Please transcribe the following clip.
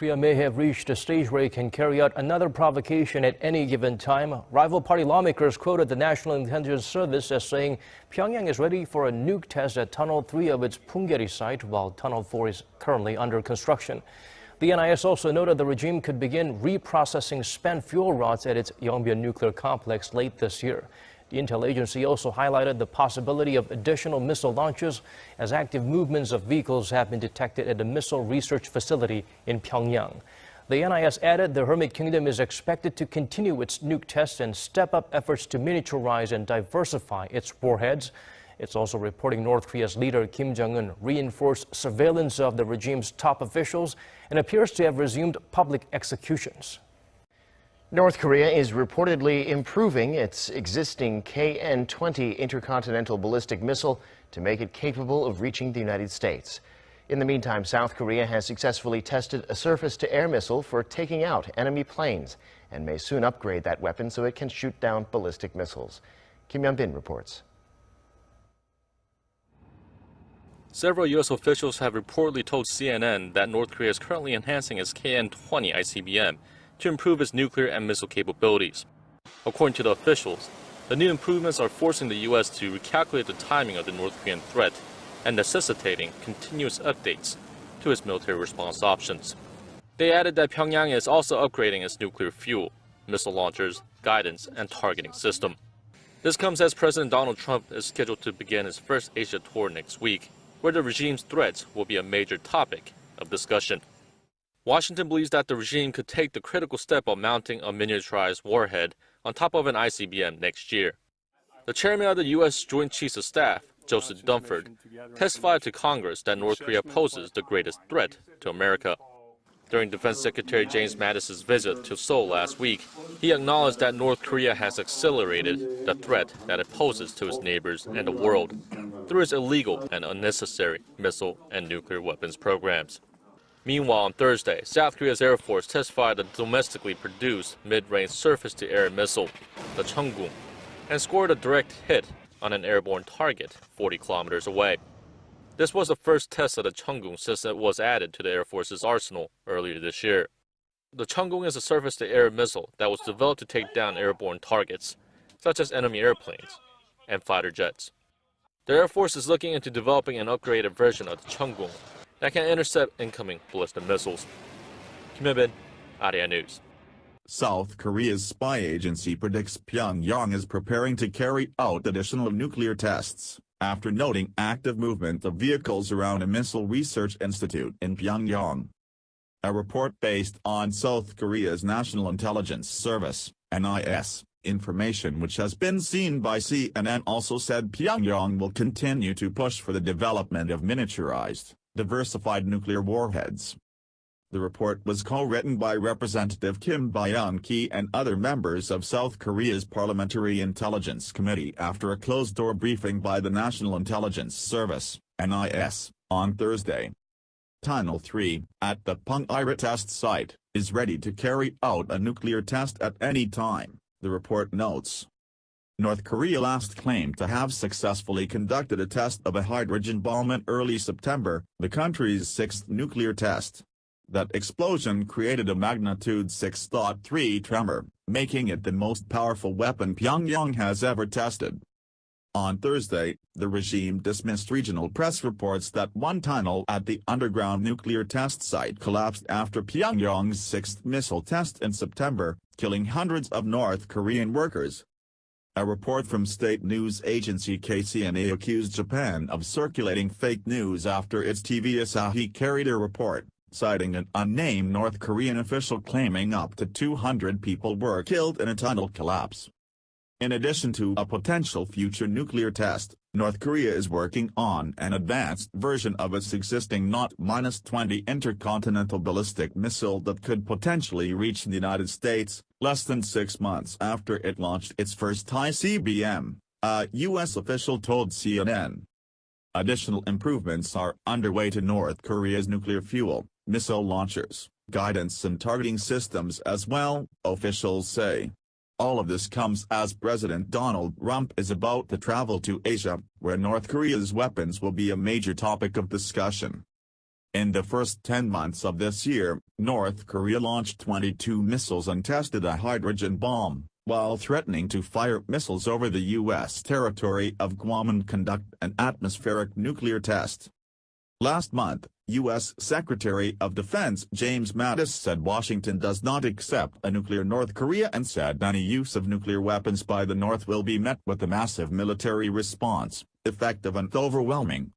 Korea may have reached a stage where it can carry out another provocation at any given time. Rival party lawmakers quoted the National Intelligence Service as saying Pyongyang is ready for a nuke test at Tunnel 3 of its Punggye-ri site, while Tunnel 4 is currently under construction. The NIS also noted the regime could begin reprocessing spent fuel rods at its Yongbyon nuclear complex late this year. The intel agency also highlighted the possibility of additional missile launches as active movements of vehicles have been detected at the missile research facility in Pyongyang. The NIS added the Hermit Kingdom is expected to continue its nuke tests and step up efforts to miniaturize and diversify its warheads. It's also reporting North Korea's leader Kim Jong-un reinforced surveillance of the regime's top officials and appears to have resumed public executions. North Korea is reportedly improving its existing KN-20 intercontinental ballistic missile to make it capable of reaching the United States. In the meantime, South Korea has successfully tested a surface-to-air missile for taking out enemy planes and may soon upgrade that weapon so it can shoot down ballistic missiles. Kim Yeon-bin reports. Several U.S. officials have reportedly told CNN that North Korea is currently enhancing its KN-20 ICBM to improve its nuclear and missile capabilities. According to the officials, the new improvements are forcing the U.S. to recalculate the timing of the North Korean threat and necessitating continuous updates to its military response options. They added that Pyongyang is also upgrading its nuclear fuel, missile launchers, guidance, and targeting system. This comes as President Donald Trump is scheduled to begin his first Asia tour next week, where the regime's threats will be a major topic of discussion. Washington believes that the regime could take the critical step of mounting a miniaturized warhead on top of an ICBM next year. The chairman of the U.S. Joint Chiefs of Staff, Joseph Dunford, testified to Congress that North Korea poses the greatest threat to America. During Defense Secretary James Mattis's visit to Seoul last week, he acknowledged that North Korea has accelerated the threat that it poses to its neighbors and the world through its illegal and unnecessary missile and nuclear weapons programs. Meanwhile, on Thursday, South Korea's Air Force testified the domestically produced mid-range surface-to-air missile, the Cheonggung, and scored a direct hit on an airborne target 40 kilometers away. This was the first test of the Cheonggung since it was added to the Air Force's arsenal earlier this year. The Cheonggung is a surface-to-air missile that was developed to take down airborne targets, such as enemy airplanes and fighter jets. The Air Force is looking into developing an upgraded version of the Cheonggung that can intercept incoming ballistic missiles. Kim Yeon-bin, Arirang News. South Korea's spy agency predicts Pyongyang is preparing to carry out additional nuclear tests, after noting active movement of vehicles around a missile research institute in Pyongyang. A report based on South Korea's National Intelligence Service, NIS, information which has been seen by CNN also said Pyongyang will continue to push for the development of miniaturized, diversified nuclear warheads. The report was co-written by Representative Kim Byung-ki and other members of South Korea's Parliamentary Intelligence Committee after a closed-door briefing by the National Intelligence Service, NIS, on Thursday. Tunnel 3, at the Punggye-ri test site, is ready to carry out a nuclear test at any time, the report notes. North Korea last claimed to have successfully conducted a test of a hydrogen bomb in early September, the country's sixth nuclear test. That explosion created a magnitude 6.3 tremor, making it the most powerful weapon Pyongyang has ever tested. On Thursday, the regime dismissed regional press reports that one tunnel at the underground nuclear test site collapsed after Pyongyang's sixth missile test in September, killing hundreds of North Korean workers. A report from state news agency KCNA accused Japan of circulating fake news after its TV Asahi carried a report, citing an unnamed North Korean official claiming up to 200 people were killed in a tunnel collapse. In addition to a potential future nuclear test, North Korea is working on an advanced version of its existing NOT-20 intercontinental ballistic missile that could potentially reach the United States, less than 6 months after it launched its first ICBM, a U.S. official told CNN. Additional improvements are underway to North Korea's nuclear fuel, missile launchers, guidance and targeting systems as well, officials say. All of this comes as President Donald Trump is about to travel to Asia, where North Korea's weapons will be a major topic of discussion. In the first 10 months of this year, North Korea launched 22 missiles and tested a hydrogen bomb, while threatening to fire missiles over the U.S. territory of Guam and conduct an atmospheric nuclear test. Last month, U.S. Secretary of Defense James Mattis said Washington does not accept a nuclear North Korea and said any use of nuclear weapons by the North will be met with a massive military response, effective and overwhelming.